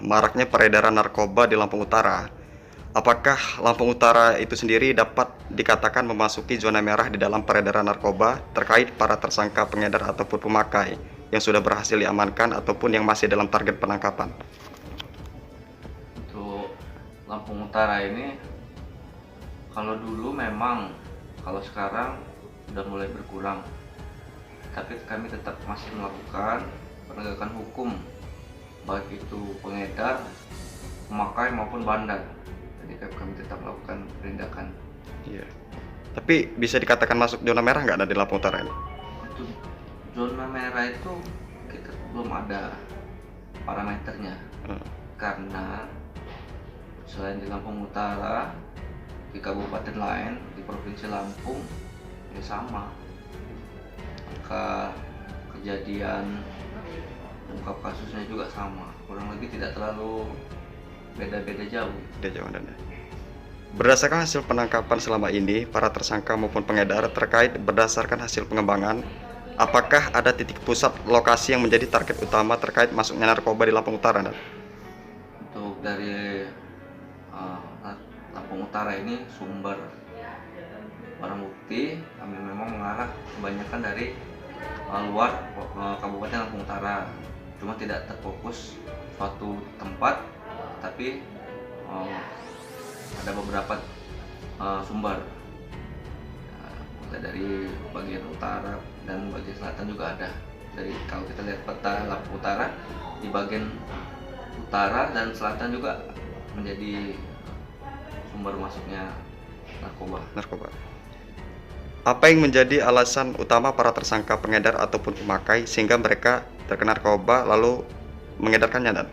maraknya peredaran narkoba di Lampung Utara. Apakah Lampung Utara itu sendiri dapat dikatakan memasuki zona merah di dalam peredaran narkoba terkait para tersangka pengedar ataupun pemakai yang sudah berhasil diamankan ataupun yang masih dalam target penangkapan? Untuk Lampung Utara ini, kalau dulu memang, kalau sekarang udah mulai berkurang, tapi kami tetap masih melakukan penegakan hukum, baik itu pengedar, pemakai maupun bandar. Jadi kami tetap melakukan penindakan. Iya. Tapi bisa dikatakan masuk zona merah nggak di Lampung Utara ini? Untuk zona merah itu kita belum ada parameternya, karena selain di Lampung Utara, di kabupaten lain di provinsi Lampung ini sama, angka kejadian ungkap kasusnya juga sama, kurang lebih tidak terlalu beda-beda jauh. Tidak jauh dan berdasarkan hasil penangkapan selama ini, para tersangka maupun pengedar terkait berdasarkan hasil pengembangan, apakah ada titik pusat lokasi yang menjadi target utama terkait masuknya narkoba di Lampung Utara? Dan Untuk dari Lampung Utara ini, sumber barang bukti kami memang mengarah kebanyakan dari luar Kabupaten Lampung Utara, cuma tidak terfokus suatu tempat, tapi ada beberapa sumber, mulai dari bagian utara dan bagian selatan juga ada. Dari kalau kita lihat peta Lampung Utara, di bagian utara dan selatan juga menjadi sumber masuknya narkoba. Apa yang menjadi alasan utama para tersangka pengedar ataupun pemakai sehingga mereka terkena narkoba lalu mengedarkannya? Dan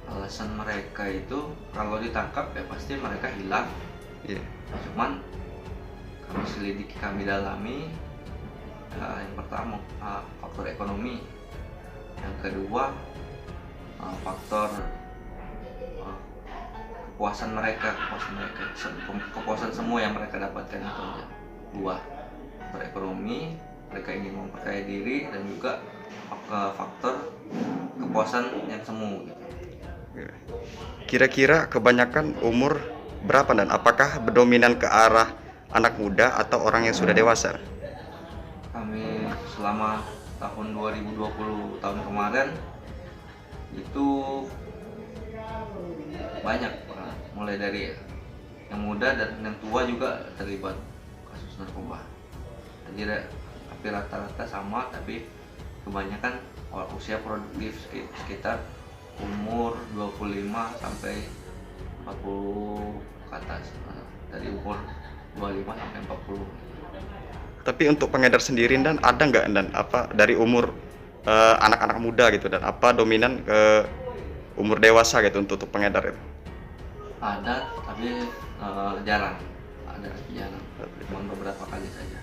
alasan mereka itu kalau ditangkap ya pasti mereka hilang. yeah. Cuman kami selidiki, kami dalami, yang pertama faktor ekonomi, yang kedua faktor kepuasan mereka, kepuasan semua yang mereka dapatkan itu aja. Dua, berekonomi, mereka ingin memperkaya diri, dan juga faktor kepuasan yang semu gitu. Kira-kira kebanyakan umur berapa dan apakah berdominan ke arah anak muda atau orang yang sudah dewasa? Kami selama tahun 2020 tahun kemarin itu banyak, mulai dari yang muda dan yang tua juga terlibat kasus narkoba. Jadi hampir rata-rata sama, tapi kebanyakan usia produktif sekitar umur 25 sampai 40 ke atas, dari umur 25 sampai 40. Tapi untuk pengedar sendiri dan ada nggak dan apa dari umur anak-anak muda gitu dan apa dominan ke umur dewasa gitu untuk pengedar itu? Ada, tapi jarang. Ada, jarang. Cuma beberapa kali saja.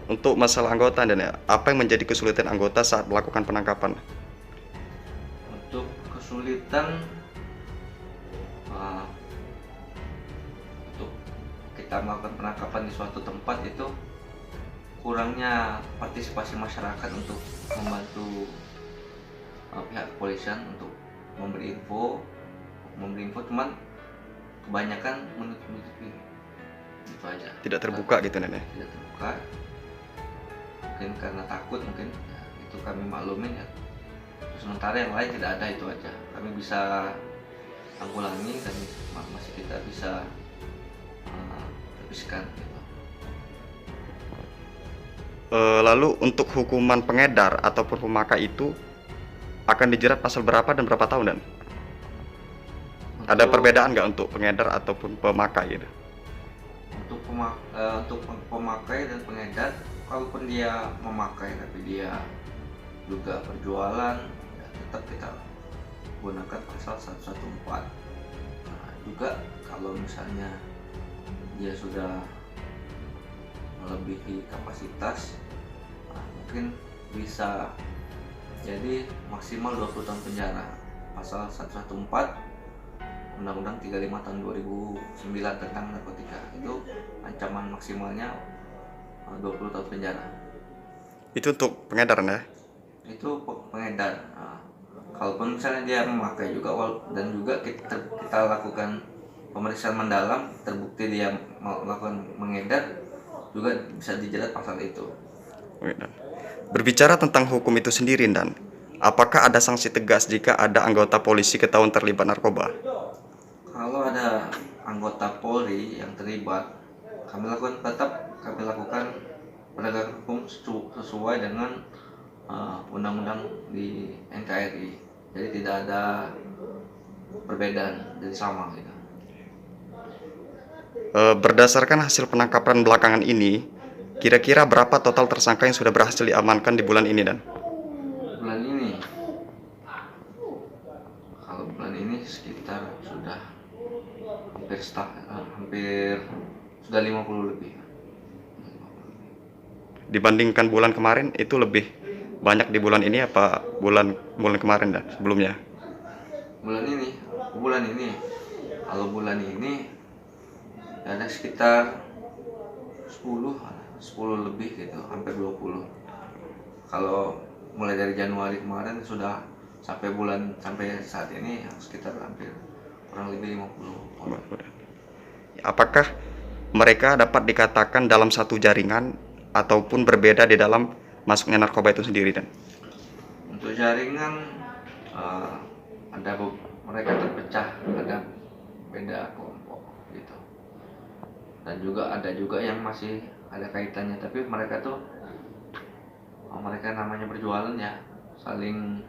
Untuk masalah anggota dan ya, apa yang menjadi kesulitan anggota saat melakukan penangkapan? Untuk kesulitan, untuk kita melakukan penangkapan di suatu tempat itu kurangnya partisipasi masyarakat untuk membantu pihak kepolisian untuk memberi info, cuman kebanyakan menutupi itu aja. Tidak terbuka gitu nenek? Tidak terbuka, mungkin karena takut, mungkin ya, itu kami maklumin ya. Sementara yang lain tidak ada, itu aja kami bisa tanggulangi dan masih kita bisa habiskan gitu. Lalu untuk hukuman pengedar ataupun pemakai itu akan dijerat pasal berapa dan berapa tahun dan? Ada perbedaan nggak untuk pengedar ataupun pemakai gitu? Untuk pemakai dan pengedar, kalaupun dia memakai tapi dia juga berjualan, ya tetap kita gunakan pasal 114. Juga kalau misalnya dia sudah melebihi kapasitas, mungkin bisa jadi maksimal 20 tahun penjara. Pasal 114 Undang-Undang 35 tahun 2009 tentang narkotika, itu ancaman maksimalnya 20 tahun penjara. Itu untuk pengedaran ya? Itu pengedar. kalaupun misalnya dia memakai juga dan juga kita lakukan pemeriksaan mendalam, terbukti dia melakukan mengedar, juga bisa dijerat pasal itu. Oke, Dan. Berbicara tentang hukum itu sendiri, Dan, apakah ada sanksi tegas jika ada anggota polisi ketahuan terlibat narkoba? Kalau ada anggota Polri yang terlibat, kami lakukan penegakan hukum sesuai dengan undang-undang di NKRI. Jadi tidak ada perbedaan, jadi sama gitu. Berdasarkan hasil penangkapan belakangan ini, kira-kira berapa total tersangka yang sudah berhasil diamankan di bulan ini, Dan? Bulan ini, kalau bulan ini sekitar sudah hampir sudah 50 lebih. Dibandingkan bulan kemarin, itu lebih banyak di bulan ini apa bulan kemarin, Dan, sebelumnya? Bulan ini, kalau bulan ini ada sekitar 10 lebih gitu, hampir 20. Kalau mulai dari Januari kemarin sudah sampai saat ini sekitar hampir kurang lebih 50 orang. Apakah mereka dapat dikatakan dalam satu jaringan ataupun berbeda di dalam masuknya narkoba itu sendiri, Dan? Untuk jaringan mereka terpecah, ada beda kelompok gitu. Dan ada juga yang masih ada kaitannya, tapi mereka namanya berjualan ya, saling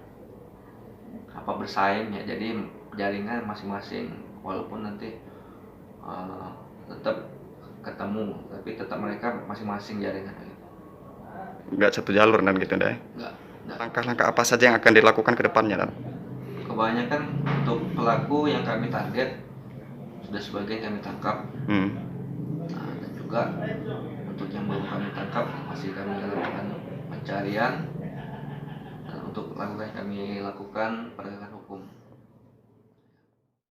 bersaing ya. Jadi jaringan masing-masing, walaupun nanti tetap ketemu, tapi tetap mereka masing-masing jaringan gitu. Nggak satu jalur, Dan, gitu, Dan? Nggak. Langkah-langkah apa saja yang akan dilakukan ke depannya, Dan? Kebanyakan untuk pelaku yang kami target sudah sebagian kami tangkap. Dan juga untuk yang belum kami tangkap masih kami lakukan pencarian, dan untuk kami lakukan penegakan hukum.